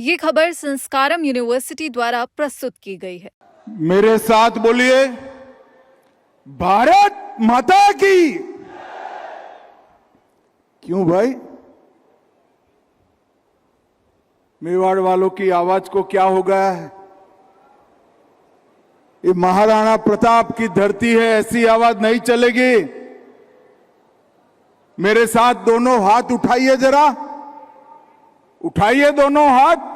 ये खबर संस्कारम यूनिवर्सिटी द्वारा प्रस्तुत की गई है। मेरे साथ बोलिए, भारत माता की। क्यों भाई, मेवाड़ वालों की आवाज को क्या हो गया है? ये महाराणा प्रताप की धरती है, ऐसी आवाज नहीं चलेगी। मेरे साथ दोनों हाथ उठाइए, जरा उठाइए दोनों हाथ,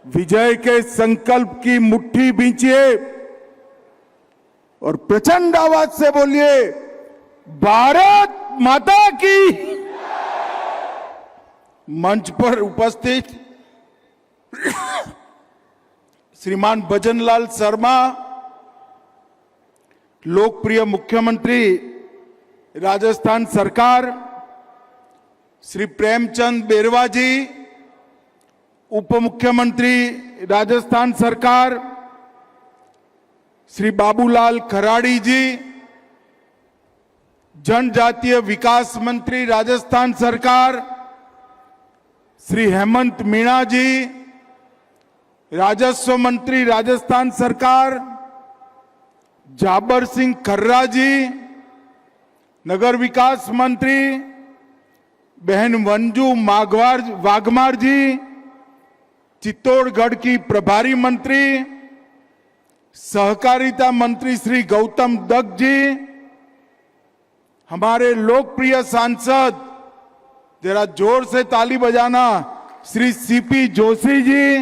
विजय के संकल्प की मुट्ठी बींचिए और प्रचंड आवाज से बोलिए, भारत माता की। मंच पर उपस्थित श्रीमान भजनलाल शर्मा, लोकप्रिय मुख्यमंत्री राजस्थान सरकार, श्री प्रेमचंद बेरवा जी, उप मुख्यमंत्री राजस्थान सरकार, श्री बाबूलाल खराड़ी जी, जनजातीय विकास मंत्री राजस्थान सरकार, श्री हेमंत मीणा जी, राजस्व मंत्री राजस्थान सरकार, जाबर सिंह खर्रा जी, नगर विकास मंत्री बहन मंजू वाघमार जी, चित्तौड़गढ़ की प्रभारी मंत्री, सहकारिता मंत्री श्री गौतम दत्त जी, हमारे लोकप्रिय सांसद, जरा जोर से ताली बजाना, श्री सीपी जोशी जी,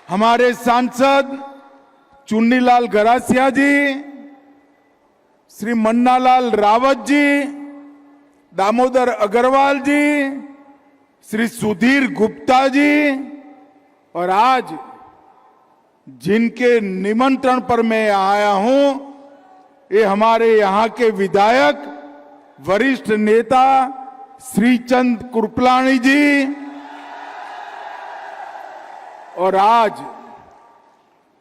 हमारे सांसद चुन्नीलाल गरासिया जी, श्री मन्नालाल रावत जी, दामोदर अग्रवाल जी, श्री सुधीर गुप्ता जी, और आज जिनके निमंत्रण पर मैं आया हूं, ये हमारे यहां के विधायक, वरिष्ठ नेता श्रीचंद कृपलानी जी, और आज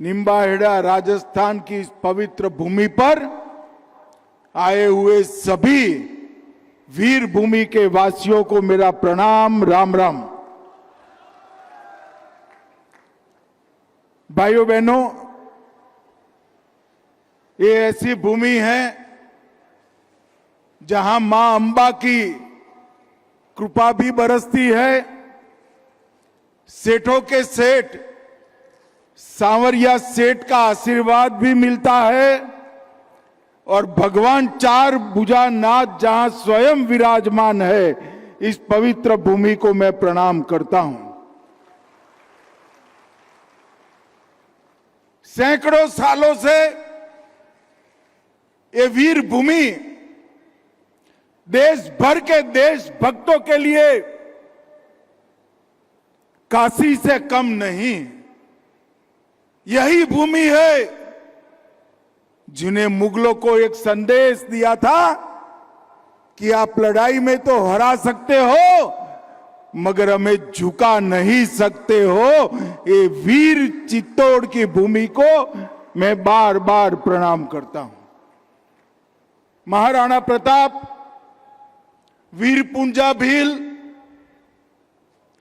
निम्बाहेड़ा राजस्थान की इस पवित्र भूमि पर आए हुए सभी वीर भूमि के वासियों को मेरा प्रणाम, राम राम। भाइयों बहनों, ये ऐसी भूमि है जहां मां अंबा की कृपा भी बरसती है, सेठों के सेठ सांवरिया सेठ का आशीर्वाद भी मिलता है, और भगवान चार भुजा नाथ जहां स्वयं विराजमान है, इस पवित्र भूमि को मैं प्रणाम करता हूं। सैकड़ों सालों से ये वीर भूमि देश भर के देश भक्तों के लिए काशी से कम नहीं। यही भूमि है जिन्हें मुगलों को एक संदेश दिया था कि आप लड़ाई में तो हरा सकते हो, मगर हमें झुका नहीं सकते हो। ये वीर चित्तौड़ की भूमि को मैं बार बार प्रणाम करता हूं। महाराणा प्रताप, वीर पुंजा भील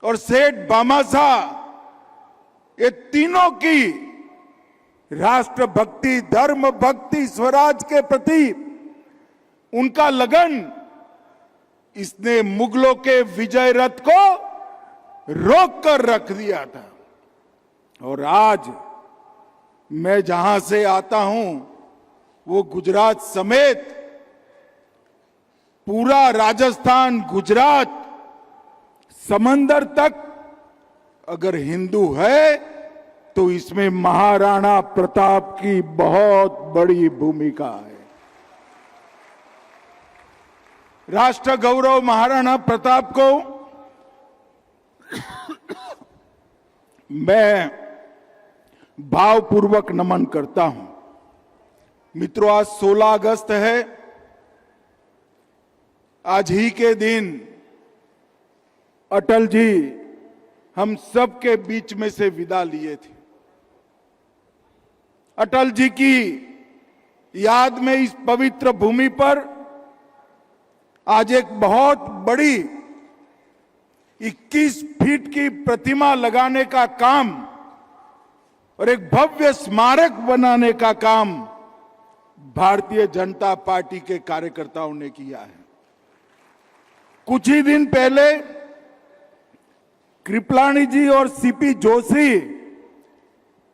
और सेठ भामाशाह, ये तीनों की राष्ट्र भक्ति, धर्म भक्ति, स्वराज के प्रति उनका लगन, इसने मुगलों के विजय रथ को रोक कर रख दिया था। और आज मैं जहां से आता हूं, वो गुजरात समेत पूरा राजस्थान, गुजरात, समंदर तक अगर हिंदू है तो इसमें महाराणा प्रताप की बहुत बड़ी भूमिका है। राष्ट्र गौरव महाराणा प्रताप को मैं भावपूर्वक नमन करता हूं। मित्रों, आज 16 अगस्त है। आज ही के दिन अटल जी हम सबके बीच में से विदा लिए थे। अटल जी की याद में इस पवित्र भूमि पर आज एक बहुत बड़ी 21 फीट की प्रतिमा लगाने का काम और एक भव्य स्मारक बनाने का काम भारतीय जनता पार्टी के कार्यकर्ताओं ने किया है। कुछ ही दिन पहले कृपलानी जी और सीपी जोशी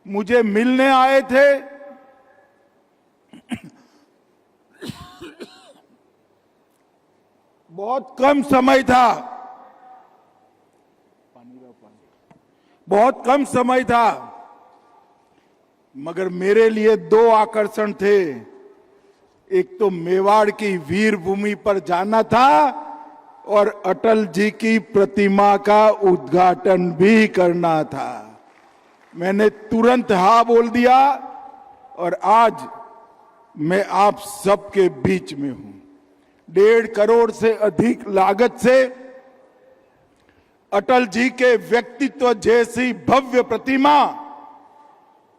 मुझे मिलने आए थे। बहुत कम समय था, बहुत कम समय था, मगर मेरे लिए दो आकर्षण थे। एक तो मेवाड़ की वीर भूमि पर जाना था और अटल जी की प्रतिमा का उद्घाटन भी करना था। मैंने तुरंत हाँ बोल दिया और आज मैं आप सबके बीच में हूं। 1.5 करोड़ से अधिक लागत से अटल जी के व्यक्तित्व जैसी भव्य प्रतिमा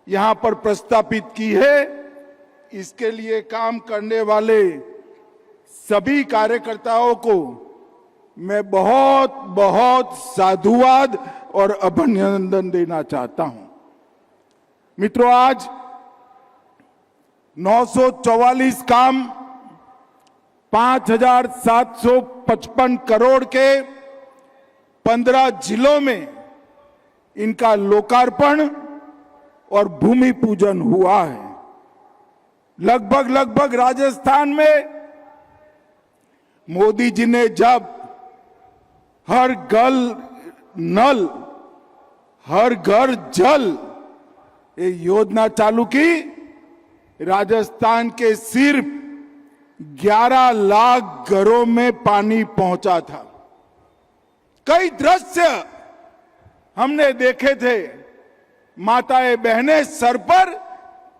यहां पर प्रस्तापित की है। इसके लिए काम करने वाले सभी कार्यकर्ताओं को मैं बहुत बहुत साधुवाद और अभिनंदन देना चाहता हूं। मित्रों, आज 944 काम 5,755 करोड़ के 15 जिलों में इनका लोकार्पण और भूमि पूजन हुआ है। लगभग राजस्थान में मोदी जी ने जब हर घर नल हर घर जल ये योजना चालू की, राजस्थान के सिर्फ 11 लाख घरों में पानी पहुंचा था। कई दृश्य हमने देखे थे। माताएं बहनें सर पर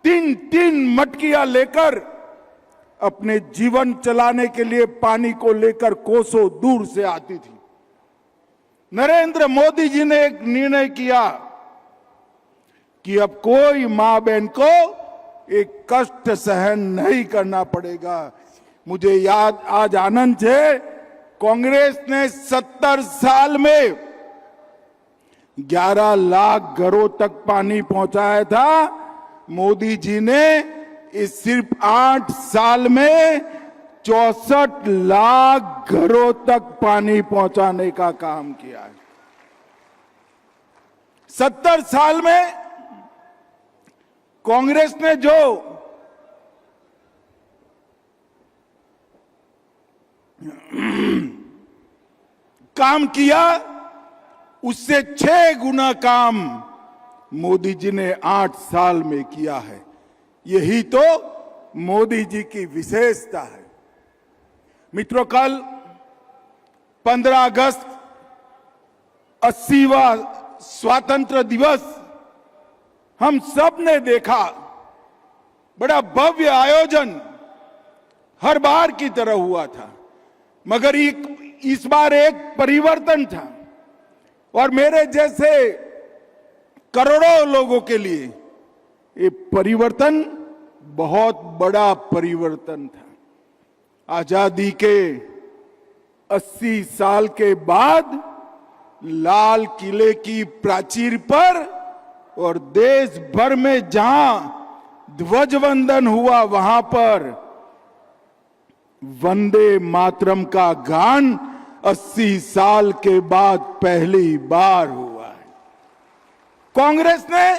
3-3 मटकियां लेकर अपने जीवन चलाने के लिए पानी को लेकर कोसों दूर से आती थी। नरेंद्र मोदी जी ने एक निर्णय किया कि अब कोई मां बहन को एक कष्ट सहन नहीं करना पड़ेगा। मुझे याद आज आनंद है, कांग्रेस ने 70 साल में 11 लाख घरों तक पानी पहुंचाया था। मोदी जी ने इस सिर्फ 8 साल में 64 लाख घरों तक पानी पहुंचाने का काम किया है। 70 साल में कांग्रेस ने जो काम किया उससे 6 गुना काम मोदी जी ने 8 साल में किया है। यही तो मोदी जी की विशेषता है। मित्रों, कल 15 अगस्त 80वां स्वतंत्र दिवस हम सब ने देखा। बड़ा भव्य आयोजन हर बार की तरह हुआ था, मगर इस बार एक परिवर्तन था और मेरे जैसे करोड़ों लोगों के लिए ये परिवर्तन बहुत बड़ा परिवर्तन था। आजादी के 80 साल के बाद लाल किले की प्राचीर पर और देश भर में जहां ध्वजवंदन हुआ, वहां पर वंदे मातरम का गान 80 साल के बाद पहली बार हुआ है। कांग्रेस ने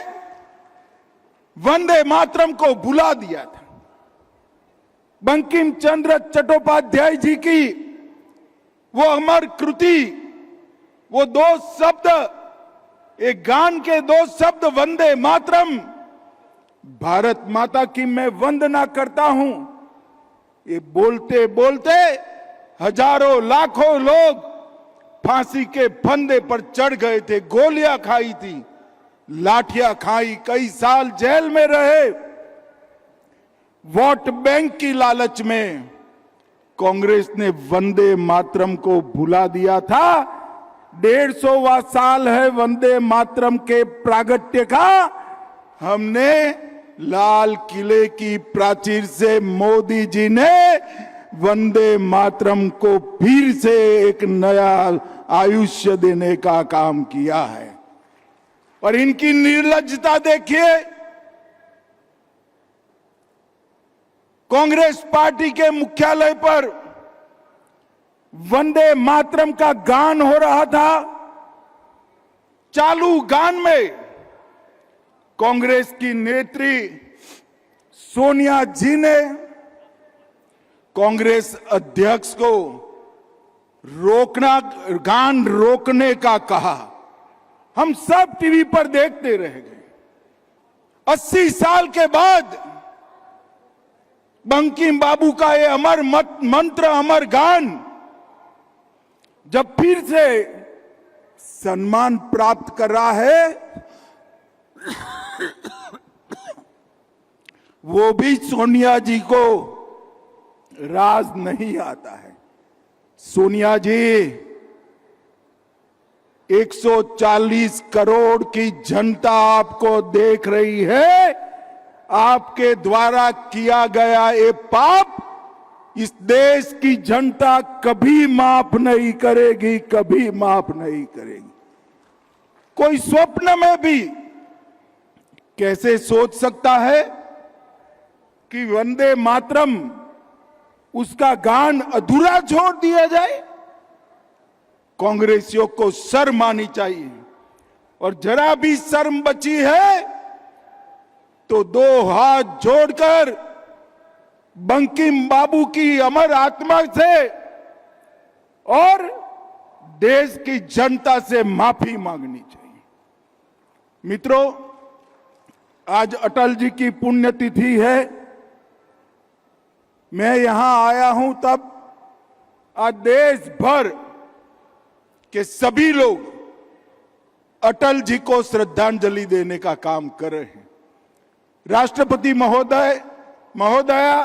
वंदे मातरम को भुला दिया था। बंकिम चंद्र चट्टोपाध्याय जी की वो अमर कृति, वो 2 शब्द, एक गान के 2 शब्द वंदे मातरम, भारत माता की मैं वंदना करता हूं, ये बोलते बोलते हजारों लाखों लोग फांसी के फंदे पर चढ़ गए थे, गोलियां खाई थी, लाठियां खाई, कई साल जेल में रहे। वोट बैंक की लालच में कांग्रेस ने वंदे मातरम को भुला दिया था। 150वां साल है वंदे मातरम के प्रागट्य का। हमने लाल किले की प्राचीर से मोदी जी ने वंदे मातरम को फिर से एक नया आयुष्य देने का काम किया है। और इनकी निर्लज्जता देखिए, कांग्रेस पार्टी के मुख्यालय पर वंदे मातरम का गान हो रहा था। चालू गान में कांग्रेस की नेत्री सोनिया जी ने कांग्रेस अध्यक्ष को गान रोकने का कहा। हम सब टीवी पर देखते रह गए। 80 साल के बाद बंकिम बाबू का ये अमर मंत्र, अमर गान जब फिर से सम्मान प्राप्त कर रहा है, वो भी सोनिया जी को राज नहीं आता है। सोनिया जी, 140 करोड़ की जनता आपको देख रही है। आपके द्वारा किया गया ये पाप इस देश की जनता कभी माफ नहीं करेगी, कभी माफ नहीं करेगी। कोई स्वप्न में भी कैसे सोच सकता है कि वंदे मातरम उसका गान अधूरा छोड़ दिया जाए? कांग्रेसियों को शर्म आनी चाहिए। और जरा भी शर्म बची है तो 2 हाथ जोड़कर बंकिम बाबू की अमर आत्मा से और देश की जनता से माफी मांगनी चाहिए। मित्रों, आज अटल जी की पुण्यतिथि है। मैं यहां आया हूं तब आज देश भर के सभी लोग अटल जी को श्रद्धांजलि देने का काम कर रहे हैं। राष्ट्रपति महोदया,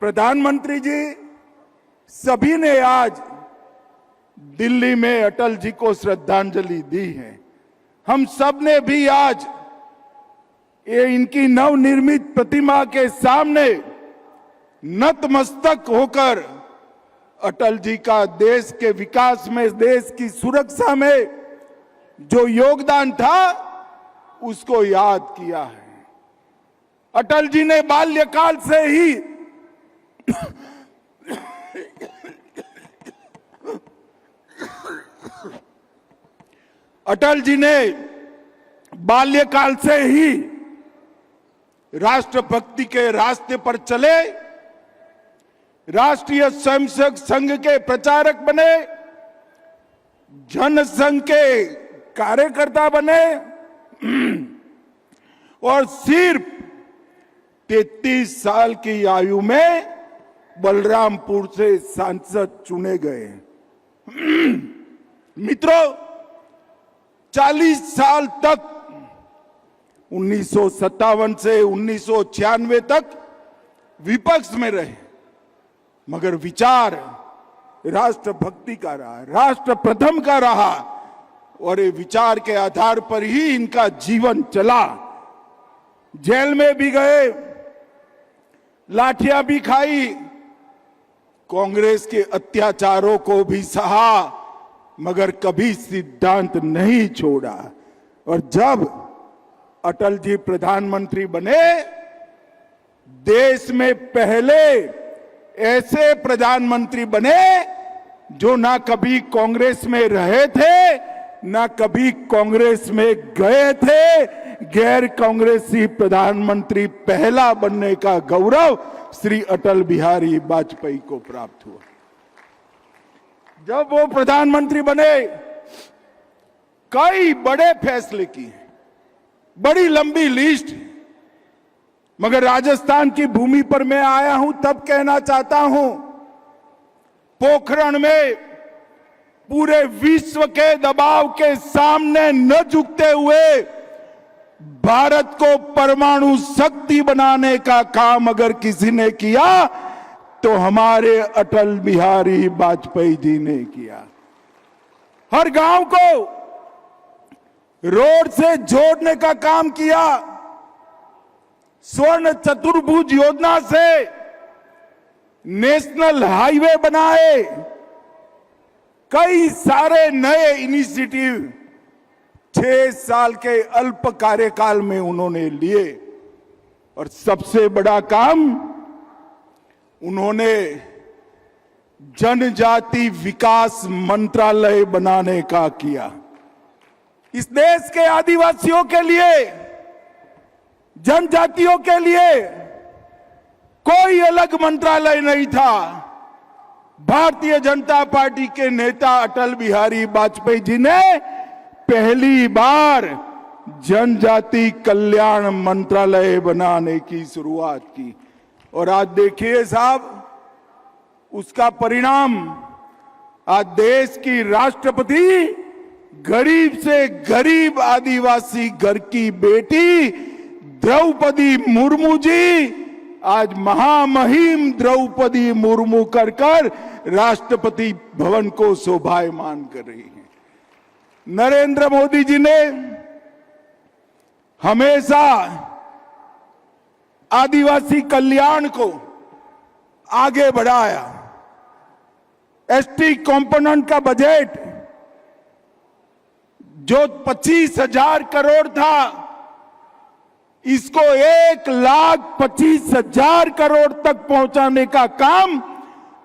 प्रधानमंत्री जी, सभी ने आज दिल्ली में अटल जी को श्रद्धांजलि दी है। हम सब ने भी आज ये इनकी नवनिर्मित प्रतिमा के सामने नतमस्तक होकर अटल जी का देश के विकास में, देश की सुरक्षा में जो योगदान था उसको याद किया है। अटल जी ने बाल्यकाल से ही अटल जी ने बाल्यकाल से ही राष्ट्रभक्ति के रास्ते पर चले, राष्ट्रीय स्वयंसेवक संघ के प्रचारक बने, जनसंघ के कार्यकर्ता बने और सिर्फ 33 साल की आयु में बलरामपुर से सांसद चुने गए। मित्रों, 40 साल तक 1957 से 1996 तक विपक्ष में रहे, मगर विचार राष्ट्रभक्ति का रहा, राष्ट्र प्रथम का रहा और ये विचार के आधार पर ही इनका जीवन चला। जेल में भी गए, लाठियां भी खाई, कांग्रेस के अत्याचारों को भी सहा, मगर कभी सिद्धांत नहीं छोड़ा। और जब अटल जी प्रधानमंत्री बने, देश में पहले ऐसे प्रधानमंत्री बने जो ना कभी कांग्रेस में रहे थे, ना कभी कांग्रेस में गए थे। गैर कांग्रेसी प्रधानमंत्री पहला बनने का गौरव श्री अटल बिहारी वाजपेयी को प्राप्त हुआ। जब वो प्रधानमंत्री बने, कई बड़े फैसले किए, बड़ी लंबी लिस्ट है, मगर राजस्थान की भूमि पर मैं आया हूं तब कहना चाहता हूं, पोखरण में पूरे विश्व के दबाव के सामने न झुकते हुए भारत को परमाणु शक्ति बनाने का काम अगर किसी ने किया तो हमारे अटल बिहारी वाजपेयी जी ने किया। हर गांव को रोड से जोड़ने का काम किया। स्वर्ण चतुर्भुज योजना से नेशनल हाईवे बनाए, कई सारे नए इनिशिएटिव 6 साल के अल्प कार्यकाल में उन्होंने लिए और सबसे बड़ा काम उन्होंने जनजाति विकास मंत्रालय बनाने का किया। इस देश के आदिवासियों के लिए, जनजातियों के लिए कोई अलग मंत्रालय नहीं था। भारतीय जनता पार्टी के नेता अटल बिहारी वाजपेयी जी ने पहली बार जनजाति कल्याण मंत्रालय बनाने की शुरुआत की और आज देखिए साहब, उसका परिणाम आज देश की राष्ट्रपति गरीब से गरीब आदिवासी घर की बेटी द्रौपदी मुर्मू जी आज महामहिम द्रौपदी मुर्मू कर राष्ट्रपति भवन को शोभायमान कर रही है। नरेंद्र मोदी जी ने हमेशा आदिवासी कल्याण को आगे बढ़ाया। एसटी कंपोनेंट का बजट जो 25,000 करोड़ था, इसको 1,25,000 करोड़ तक पहुंचाने का काम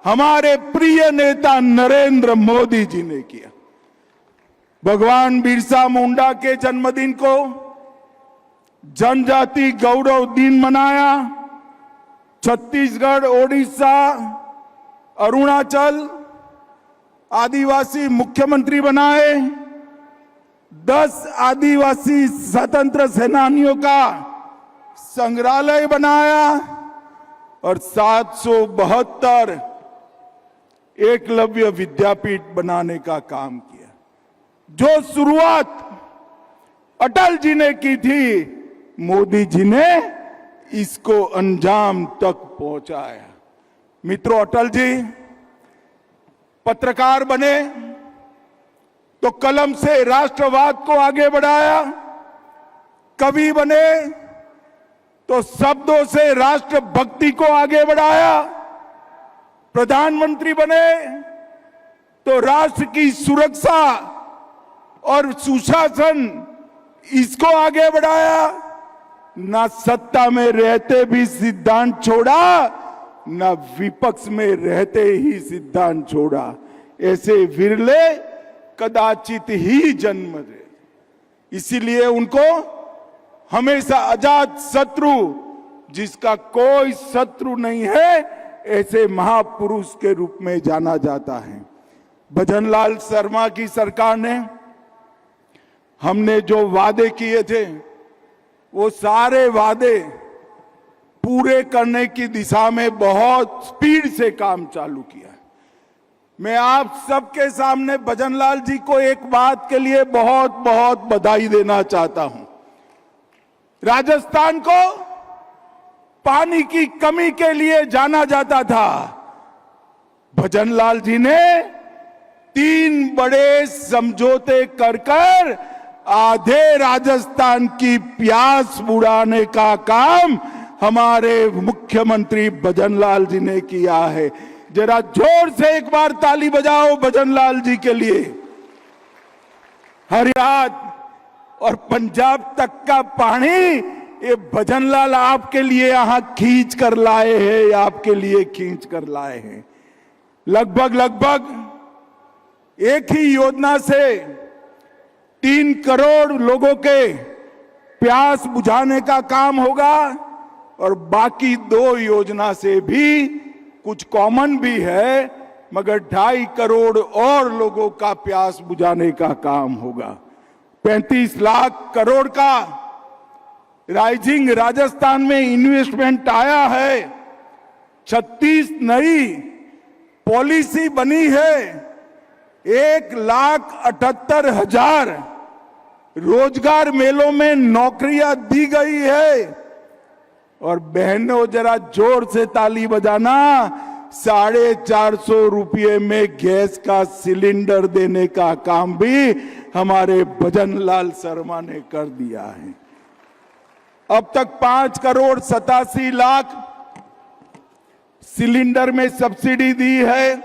हमारे प्रिय नेता नरेंद्र मोदी जी ने किया। भगवान बिरसा मुंडा के जन्मदिन को जनजाति गौरव दिन मनाया। छत्तीसगढ़, ओडिशा, अरुणाचल आदिवासी मुख्यमंत्री बनाए। 10 आदिवासी स्वतंत्र सेनानियों का संग्रहालय बनाया और 772 एकलव्य विद्यापीठ बनाने का काम किया। जो शुरुआत अटल जी ने की थी, मोदी जी ने इसको अंजाम तक पहुंचाया। मित्रों, अटल जी पत्रकार बने तो कलम से राष्ट्रवाद को आगे बढ़ाया, कवि बने तो शब्दों से राष्ट्रभक्ति को आगे बढ़ाया, प्रधानमंत्री बने तो राष्ट्र की सुरक्षा और सुशासन इसको आगे बढ़ाया। ना सत्ता में रहते भी सिद्धांत छोड़ा, ना विपक्ष में रहते ही सिद्धांत छोड़ा। ऐसे विरले कदाचित ही जन्म ले। इसीलिए उनको हमेशा अजात शत्रु, जिसका कोई शत्रु नहीं है, ऐसे महापुरुष के रूप में जाना जाता है। भजनलाल शर्मा की सरकार ने हमने जो वादे किए थे, वो सारे वादे पूरे करने की दिशा में बहुत स्पीड से काम चालू किया। मैं आप सबके सामने भजनलाल जी को एक बात के लिए बहुत बहुत बधाई देना चाहता हूं। राजस्थान को पानी की कमी के लिए जाना जाता था। भजनलाल जी ने 3 बड़े समझौते कर आधे राजस्थान की प्यास बुझाने का काम हमारे मुख्यमंत्री भजनलाल जी ने किया है। जरा जोर से एक बार ताली बजाओ भजनलाल जी के लिए। हरियाणा और पंजाब तक का पानी ये भजनलाल आपके लिए यहां खींच कर लाए हैं, आपके लिए खींच कर लाए हैं। लगभग एक ही योजना से 3 करोड़ लोगों के प्यास बुझाने का काम होगा और बाकी 2 योजना से भी कुछ कॉमन भी है, मगर 2.5 करोड़ और लोगों का प्यास बुझाने का काम होगा। 35 लाख करोड़ का राइजिंग राजस्थान में इन्वेस्टमेंट आया है। 36 नई पॉलिसी बनी है। 1,78,000 रोजगार मेलों में नौकरियां दी गई है। और बहनों, जरा जोर से ताली बजाना, 450 रुपये में गैस का सिलेंडर देने का काम भी हमारे भजनलाल शर्मा ने कर दिया है। अब तक 5 करोड़ 87 लाख सिलेंडर में सब्सिडी दी है।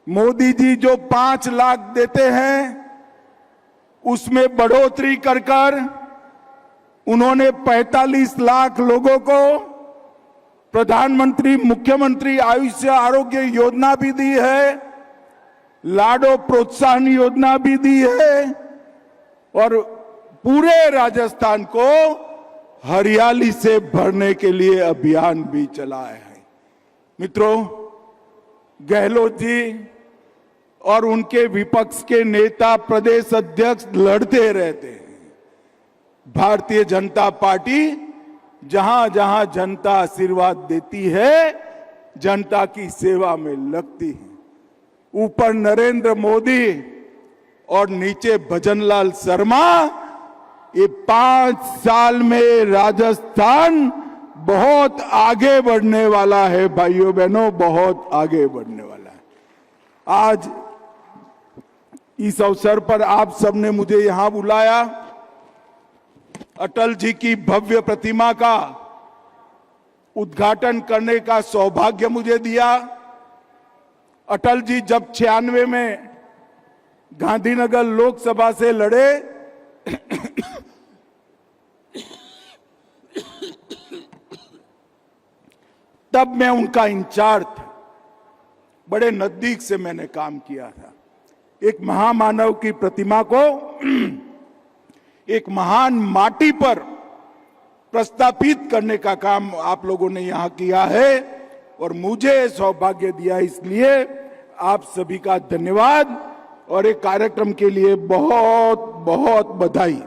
मोदी जी जो 5 लाख देते हैं उसमें बढ़ोतरी कर कर उन्होंने 45 लाख लोगों को प्रधानमंत्री मुख्यमंत्री आयुष्य आरोग्य योजना भी दी है, लाडो प्रोत्साहन योजना भी दी है और पूरे राजस्थान को हरियाली से भरने के लिए अभियान भी चलाया है। मित्रों, गहलोत जी और उनके विपक्ष के नेता प्रदेश अध्यक्ष लड़ते रहते हैं। भारतीय जनता पार्टी जहां जहां जनता आशीर्वाद देती है, जनता की सेवा में लगती है। ऊपर नरेंद्र मोदी और नीचे भजनलाल शर्मा, ये 5 साल में राजस्थान बहुत आगे बढ़ने वाला है भाइयों बहनों, बहुत आगे बढ़ने वाला है। आज इस अवसर पर आप सबने मुझे यहां बुलाया, अटल जी की भव्य प्रतिमा का उद्घाटन करने का सौभाग्य मुझे दिया। अटल जी जब 96 में गांधीनगर लोकसभा से लड़े तब मैं उनका इंचार्ज था, बड़े नजदीक से मैंने काम किया था। एक महामानव की प्रतिमा को एक महान माटी पर प्रस्थापित करने का काम आप लोगों ने यहां किया है और मुझे सौभाग्य दिया, इसलिए आप सभी का धन्यवाद और एक कार्यक्रम के लिए बहुत बहुत बधाई।